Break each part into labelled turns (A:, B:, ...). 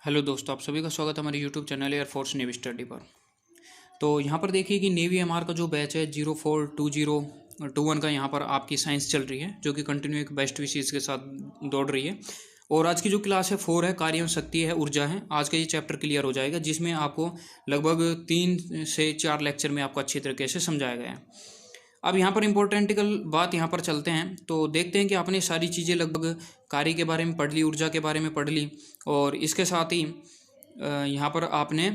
A: Hello दोस्तों, आप सभी का स्वागत है हमारे YouTube channel air force navy study पर। तो यहाँ पर देखिए कि नेवी एमआर का जो बैच है 042021 का यहाँ पर आपकी साइंस चल रही है, जो कि कंटिन्यू एक बेस्ट विशेष के साथ दौड़ रही है। और आज की जो क्लास है 4 है, कार्य एवं शक्ति है, ऊर्जा है। आज का ये चैप्टर क्लियर हो जाएगा, जिसमें आपको लगभग 3 से 4 लेक्चर में आपको अच्छी तरीके से समझाया गया है। अब यहाँ पर इम्पोर्टेंटिकल बात यहाँ पर चलते हैं, तो देखते हैं कि आपने सारी चीज़ें लगभग कार्य के बारे में पढ़ ली, ऊर्जा के बारे में पढ़ ली, और इसके साथ ही यहाँ पर आपने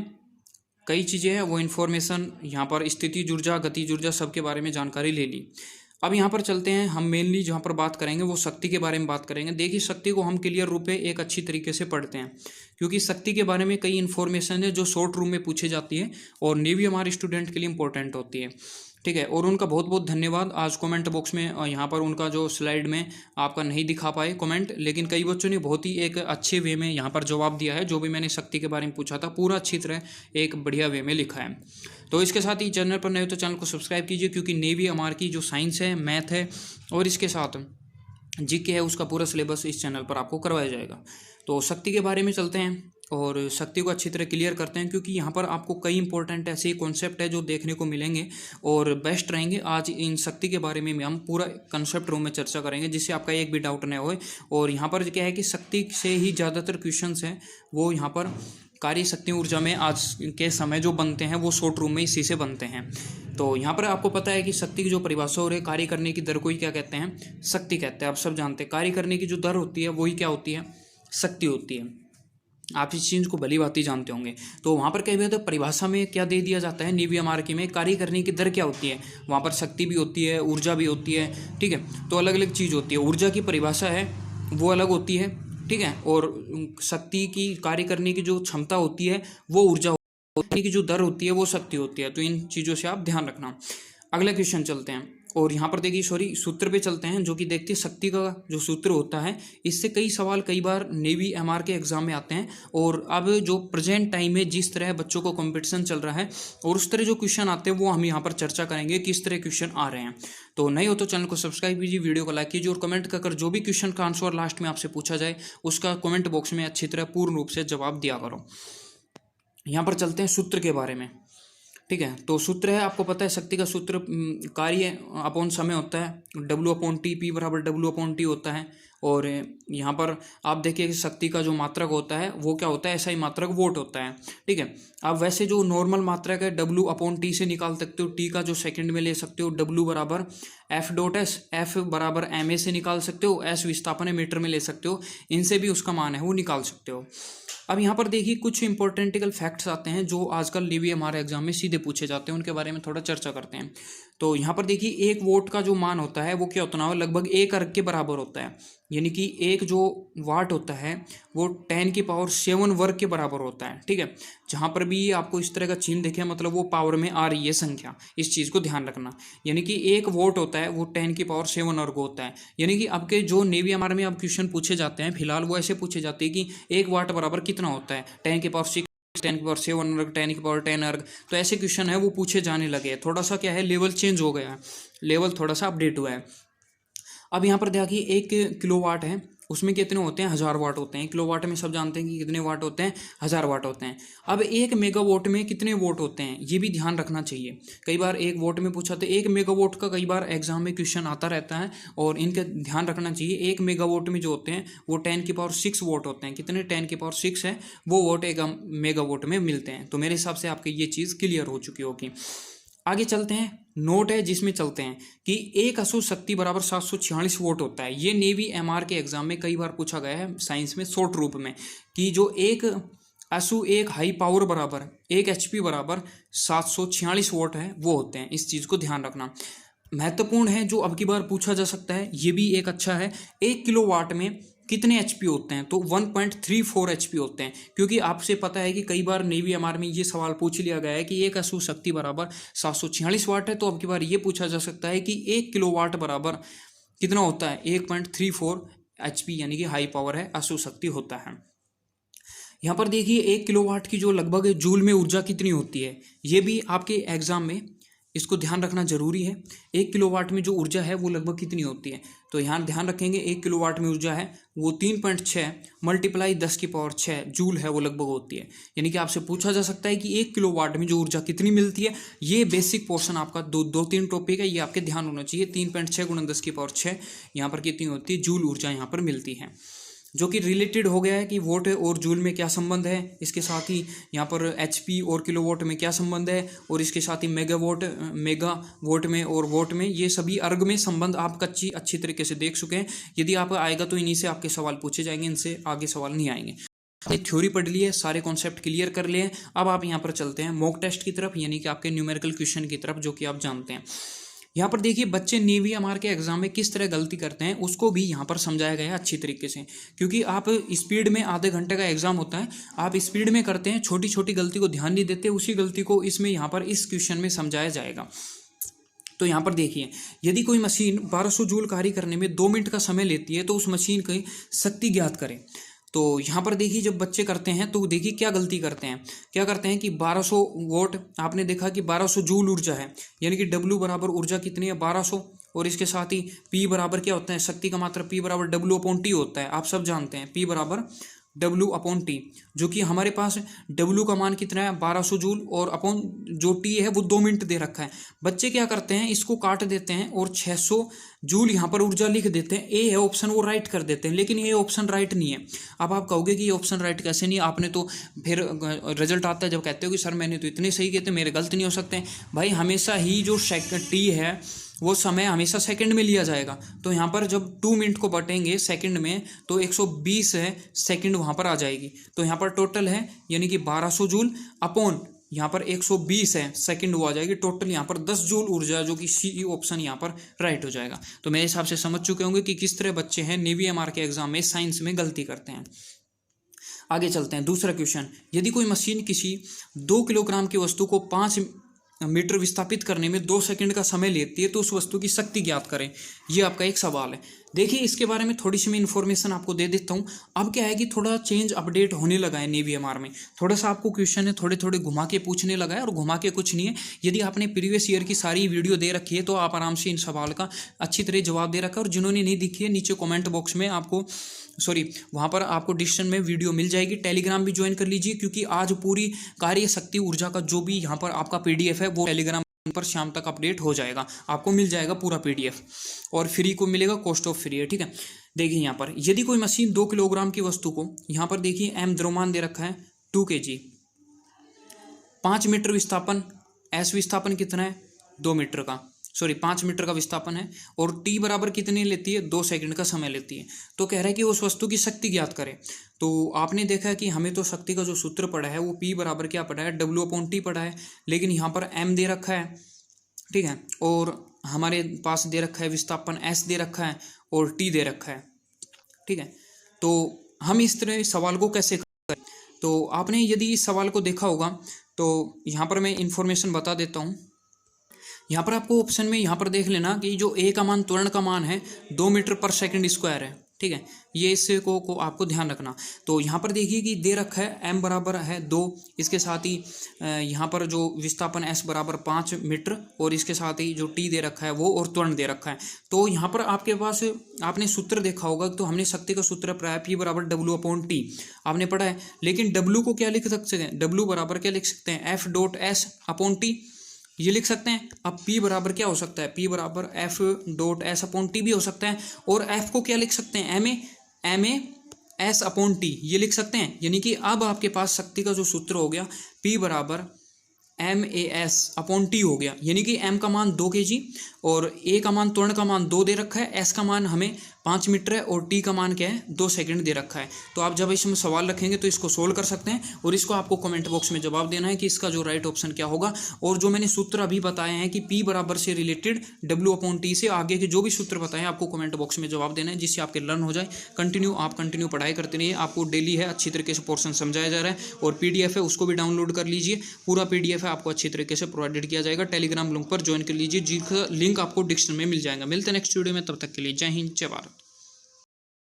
A: कई चीज़ें हैं वो इन्फॉर्मेशन यहाँ पर स्थितिज ऊर्जा, गतिज ऊर्जा सबके बारे में जानकारी ले ली। अब यहाँ पर चलते हैं, हम मेनली जहाँ पर बात करेंगे वो शक्ति के बारे में बात करेंगे। देखिए, शक्ति को हम क्लियर रूप में एक अच्छी तरीके से पढ़ते हैं, क्योंकि शक्ति के बारे में कई इन्फॉर्मेशन है जो शॉर्ट रूम में पूछी जाती है और नेवी हमारे स्टूडेंट के लिए इंपॉर्टेंट होती है। ठीक है, और उनका बहुत बहुत धन्यवाद। आज कमेंट बॉक्स में यहाँ पर उनका जो स्लाइड में आपका नहीं दिखा पाए कमेंट, लेकिन कई बच्चों ने बहुत ही एक अच्छे वे में यहाँ पर जवाब दिया है। जो भी मैंने शक्ति के बारे में पूछा था पूरा अच्छी तरह एक बढ़िया वे में लिखा है। तो इसके साथ ही चैनल पर नए हो तो चैनल को सब्सक्राइब कीजिए, क्योंकि नेवी हमार की जो साइंस है, मैथ है और इसके साथ जीके है, उसका पूरा सिलेबस इस चैनल पर आपको करवाया जाएगा। तो शक्ति के बारे में चलते हैं और शक्ति को अच्छी तरह क्लियर करते हैं, क्योंकि यहाँ पर आपको कई इंपॉर्टेंट ऐसे कॉन्सेप्ट है जो देखने को मिलेंगे और बेस्ट रहेंगे। आज इन शक्ति के बारे में हम पूरा कंसेप्ट रूम में चर्चा करेंगे, जिससे आपका एक भी डाउट नहीं होए। और यहाँ पर क्या है कि शक्ति से ही ज़्यादातर क्वेश्चंस हैं वो यहाँ पर कार्य शक्ति ऊर्जा में आज के समय जो बनते हैं वो शॉर्ट रूम में इसी से बनते हैं। तो यहाँ पर आपको पता है कि शक्ति की जो परिभाषा हो रही है, कार्य करने की दर को ही क्या कहते हैं, शक्ति कहते हैं। आप सब जानते हैं कार्य करने की जो दर होती है वही क्या होती है, शक्ति होती है। आप इस चीज़ को भली भांति जानते होंगे। तो वहाँ पर कई बार तो परिभाषा में क्या दे दिया जाता है, नेवी एमआरके में कार्य करने की दर क्या होती है, वहाँ पर शक्ति भी होती है, ऊर्जा भी होती है। ठीक है, तो अलग अलग चीज़ होती है। ऊर्जा की परिभाषा है वो अलग होती है, ठीक है, और शक्ति की कार्य करने की जो क्षमता होती है वो ऊर्जा होती है, की जो दर होती है वो शक्ति होती है। तो इन चीज़ों से आप ध्यान रखना। अगला क्वेश्चन चलते हैं, और यहाँ पर देखिए सूत्र पे चलते हैं, जो कि देखते हैं शक्ति का जो सूत्र होता है, इससे कई सवाल कई बार नेवी एमआर के एग्जाम में आते हैं। और अब जो प्रेजेंट टाइम में जिस तरह बच्चों को कंपटीशन चल रहा है और उस तरह जो क्वेश्चन आते हैं वो हम यहाँ पर चर्चा करेंगे, किस तरह क्वेश्चन आ रहे हैं। तो नहीं हो तो चैनल को सब्सक्राइब कीजिए, वीडियो को लाइक कीजिए और कमेंट कर जो भी क्वेश्चन का आंसर लास्ट में आपसे पूछा जाए उसका कमेंट बॉक्स में अच्छी तरह पूर्ण रूप से जवाब दिया करो। यहाँ पर चलते हैं सूत्र के बारे में। ठीक है, तो सूत्र है, आपको पता है शक्ति का सूत्र कार्य अपॉन समय होता है, W/T, P बराबर W/T होता है। और यहाँ पर आप देखिए कि शक्ति का जो मात्रक होता है वो क्या होता है, ऐसा ही मात्रक वोट होता है। ठीक है, आप वैसे जो नॉर्मल मात्रक है W/T से निकाल सकते हो, T का जो सेकंड में ले सकते हो, W बराबर F.S, F बराबर ma से निकाल सकते हो, S विस्थापन है मीटर में ले सकते हो, इनसे भी उसका मान है वो निकाल सकते हो। अब यहाँ पर देखिए कुछ इंपॉर्टेंटिकल फैक्ट्स आते हैं जो आजकल नेवी हमारे एग्जाम में सीधे पूछे जाते हैं, उनके बारे में थोड़ा चर्चा करते हैं। तो यहाँ पर देखिए 1 वोट का जो मान होता है वो क्या होता है, लगभग 1 अर्ग के बराबर होता है। यानी कि एक जो वाट होता है वो 10⁷ वर्ग के बराबर होता है। ठीक है, जहाँ पर भी आपको इस तरह का चिन्ह दिखे मतलब वो पावर में आ रही है संख्या, इस चीज़ को ध्यान रखना। यानी कि 1 वोट होता है वो 10⁷ वर्ग होता है। यानी कि आपके जो नेवी एमआर में अब क्वेश्चन पूछे जाते हैं फिलहाल वो ऐसे पूछे जाते हैं कि 1 वाट बराबर कितना होता है, 10⁶, 10⁷, 10⁻10 अर्ग। तो ऐसे क्वेश्चन है वो पूछे जाने लगे। थोड़ा सा क्या है, लेवल चेंज हो गया है, लेवल थोड़ा सा अपडेट हुआ है। अब यहाँ पर देखिए 1 किलोवाट है, उसमें कितने होते हैं, 1000 वाट होते हैं। किलोवाट में सब जानते हैं कि कितने वाट होते हैं, 1000 वाट होते हैं। अब 1 मेगावाट में कितने वोट होते हैं ये भी ध्यान रखना चाहिए। कई बार 1 वोट में पूछा तो 1 मेगावाट का कई बार एग्जाम में क्वेश्चन आता रहता है और इनका ध्यान रखना चाहिए। 1 मेगावाट में जो होते हैं वो 10⁶ वोट होते हैं। कितने 10⁶ है वो वोट 1 मेगावाट में मिलते हैं। तो मेरे हिसाब से आपकी ये चीज़ क्लियर हो चुकी होगी। आगे चलते हैं, नोट है जिसमें चलते हैं कि 1 अशु शक्ति बराबर 746 वोट होता है। ये नेवी एमआर के एग्जाम में कई बार पूछा गया है साइंस में शॉर्ट रूप में, कि जो 1 अशु 1 हाई पावर बराबर 1 HP बराबर 746 वोट है वो होते हैं। इस चीज़ को ध्यान रखना महत्वपूर्ण है, जो अब की बार पूछा जा सकता है। ये भी एक अच्छा है, 1 किलोवाट में कितने HP होते हैं, तो 1.34 HP होते हैं। क्योंकि आपसे पता है कि कई बार नेवी एमआर में ये सवाल पूछ लिया गया है कि 1 अशु शक्ति बराबर 746 वाट है, तो अब की बार ये पूछा जा सकता है कि 1 किलोवाट बराबर कितना होता है, 1.34 HP, यानी कि हाई पावर है, अशु शक्ति होता है। यहाँ पर देखिए 1 किलोवाट की जो लगभग जूल में ऊर्जा कितनी होती है, ये भी आपके एग्जाम में इसको ध्यान रखना जरूरी है। 1 किलोवाट में जो ऊर्जा है वो लगभग कितनी होती है, तो यहाँ ध्यान रखेंगे 1 किलोवाट में ऊर्जा है वो 3.6 मल्टीप्लाई 10⁶ जूल है वो लगभग होती है। यानी कि आपसे पूछा जा सकता है कि 1 किलोवाट में जो ऊर्जा कितनी मिलती है। ये बेसिक पोर्शन आपका दो तीन टॉपिक है, ये आपके ध्यान होना चाहिए। 3.6 × 10⁶ यहाँ पर कितनी होती है जूल ऊर्जा यहाँ पर मिलती है, जो कि रिलेटेड हो गया है कि वोट और जूल में क्या संबंध है। इसके साथ ही यहाँ पर HP और किलोवाट में क्या संबंध है, और इसके साथ ही मेगा वोट में और वोट में, ये सभी अर्ग में संबंध आप अच्छी तरीके से देख चुके हैं। यदि आप आएगा तो इन्हीं से आपके सवाल पूछे जाएंगे, इनसे आगे सवाल नहीं आएंगे। थ्योरी पढ़ लिए, सारे कॉन्सेप्ट क्लियर कर लिए। अब आप यहाँ पर चलते हैं मॉक टेस्ट की तरफ, यानी कि आपके न्यूमेरिकल क्वेश्चन की तरफ, जो कि आप जानते हैं। यहाँ पर देखिए बच्चे नेवी एमआर के एग्जाम में किस तरह गलती करते हैं उसको भी यहाँ पर समझाया गया है अच्छी तरीके से, क्योंकि आप स्पीड में आधे घंटे का एग्जाम होता है, आप स्पीड में करते हैं, छोटी छोटी गलती को ध्यान नहीं देते, उसी गलती को इसमें यहाँ पर इस क्वेश्चन में समझाया जाएगा। तो यहाँ पर देखिए, यदि कोई मशीन 1200 जूल कार्य करने में 2 मिनट का समय लेती है तो उस मशीन की शक्ति ज्ञात करें। तो यहाँ पर देखिए जब बच्चे करते हैं तो देखिए क्या गलती करते हैं, क्या करते हैं कि 1200 वोट, आपने देखा कि 1200 जूल ऊर्जा है, यानी कि W बराबर ऊर्जा कितनी है 1200, और इसके साथ ही P बराबर क्या होता है, शक्ति का मात्रा P बराबर W/T होता है, आप सब जानते हैं P बराबर W/T, जो कि हमारे पास W का मान कितना है 1200 जूल, और अपॉन जो T है वो 2 मिनट दे रखा है। बच्चे क्या करते हैं, इसको काट देते हैं और 600 जूल यहाँ पर ऊर्जा लिख देते हैं, ए है ऑप्शन वो राइट कर देते हैं, लेकिन ये ऑप्शन राइट नहीं है। अब आप कहोगे कि ये ऑप्शन राइट कैसे नहीं, आपने तो फिर रिजल्ट आता है जब कहते हो कि सर मैंने तो इतने सही किए थे, मेरे गलत नहीं हो सकते। भाई हमेशा ही जो T है वो समय हमेशा सेकंड में लिया जाएगा, तो यहाँ पर जब 2 मिनट को बटेंगे सेकंड में तो 120 है सेकंड वहाँ पर आ जाएगी। तो यहाँ पर टोटल है यानी कि 1200 जूल अपॉन यहाँ पर 120 है सेकंड वो आ जाएगी, टोटल यहाँ पर 10 जूल ऊर्जा, जो कि C ऑप्शन यहाँ पर राइट हो जाएगा। तो मेरे हिसाब से समझ चुके होंगे कि किस तरह बच्चे हैं नेवी एमआर के एग्जाम में साइंस में गलती करते हैं। आगे चलते हैं, दूसरा क्वेश्चन, यदि कोई मशीन किसी 2 किलोग्राम की वस्तु को 5 मीटर विस्थापित करने में 2 सेकंड का समय लेती है तो उस वस्तु की शक्ति ज्ञात करें। ये आपका एक सवाल है। देखिए इसके बारे में थोड़ी सी मैं इन्फॉर्मेशन आपको दे देता हूँ। अब क्या है कि थोड़ा चेंज अपडेट होने लगा है नेवी एमआर में, थोड़ा सा आपको क्वेश्चन है थोड़े थोड़े घुमा के पूछने लगा है, और घुमा के कुछ नहीं है। यदि आपने प्रीवियस ईयर की सारी वीडियो दे रखी है तो आप आराम से इन सवाल का अच्छी तरह जवाब दे रखा है, और जिन्होंने नहीं दिखी है नीचे कॉमेंट बॉक्स में आपको वहाँ पर आपको डिस्क्रिप्शन में वीडियो मिल जाएगी। टेलीग्राम भी ज्वाइन कर लीजिए, क्योंकि आज पूरी कार्य शक्ति ऊर्जा का जो भी यहाँ पर आपका PDF है वो टेलीग्राम पर शाम तक अपडेट हो जाएगा, आपको मिल जाएगा पूरा PDF, और फ्री को मिलेगा, कॉस्ट ऑफ फ्री है, ठीक है। देखिए यहाँ पर यदि कोई मशीन 2 किलोग्राम की वस्तु को, यहाँ पर देखिए M द्रव्यमान दे रखा है 2 kg, 5 मीटर विस्थापन, S विस्थापन कितना है 2 मीटर का, 5 मीटर का विस्थापन है, और T बराबर कितनी लेती है 2 सेकंड का समय लेती है। तो कह रहा है कि उस वस्तु की शक्ति ज्ञात करें। तो आपने देखा है कि हमें तो शक्ति का जो सूत्र पड़ा है वो P बराबर क्या पड़ा है W/T पड़ा है, लेकिन यहाँ पर M दे रखा है, ठीक है, और हमारे पास दे रखा है विस्थापन S दे रखा है और T दे रखा है, ठीक है। तो हम इस तरह सवाल को कैसे करें, तो आपने यदि इस सवाल को देखा होगा तो यहाँ पर मैं इंफॉर्मेशन बता देता हूँ। यहाँ पर आपको ऑप्शन में यहाँ पर देख लेना कि जो A का मान, त्वरण का मान है 2 मीटर पर सेकंड स्क्वायर है, ठीक है, ये इससे को आपको ध्यान रखना। तो यहाँ पर देखिए कि दे रखा है M बराबर है 2, इसके साथ ही यहाँ पर जो विस्थापन S बराबर 5 मीटर, और इसके साथ ही जो T दे रखा है वो, और त्वरण दे रखा है। तो यहाँ पर आपके पास आपने सूत्र देखा होगा, तो हमने शक्ति का सूत्र पढ़ा है P बराबर W/T आपने पढ़ा है, लेकिन W को क्या लिख सकते हैं, W बराबर क्या लिख सकते हैं F.S/T, ये लिख सकते हैं। अब P बराबर क्या हो सकता है, P बराबर F.S/T भी हो सकता है, और F को क्या लिख सकते हैं Ma/S/T ये लिख सकते हैं। यानी कि अब आपके पास शक्ति का जो सूत्र हो गया P बराबर MAS/T हो गया, यानी कि M का मान 2 kg और A का मान, त्वरण का मान 2 दे रखा है, S का मान हमें 5 मीटर है, और T का मान क्या है 2 सेकंड दे रखा है। तो आप जब इसमें सवाल रखेंगे तो इसको सोल्व कर सकते हैं, और इसको आपको कमेंट बॉक्स में जवाब देना है कि इसका जो राइट ऑप्शन क्या होगा। और जो मैंने सूत्र अभी बताए हैं कि P बराबर से रिलेटेड W/T से आगे के जो भी सूत्र बताए हैं आपको कमेंट बॉक्स में जवाब देना है, जिससे आपके लर्न हो जाए। कंटिन्यू पढ़ाई करते रहिए, आपको डेली है अच्छी तरीके से पोर्शन समझाया जा रहा है, और PDF है उसको भी डाउनलोड कर लीजिए, पूरा PDF है आपको अच्छी तरीके से प्रोवाइडेड किया जाएगा। टेलीग्राम लिंक पर ज्वाइन कर लीजिए, जिसका लिंक आपको डिस्क्रिप्शन में मिल जाएगा। मिलते हैं नेक्स्ट वीडियो में, तब तक के लिए जय हिंद जय भारत।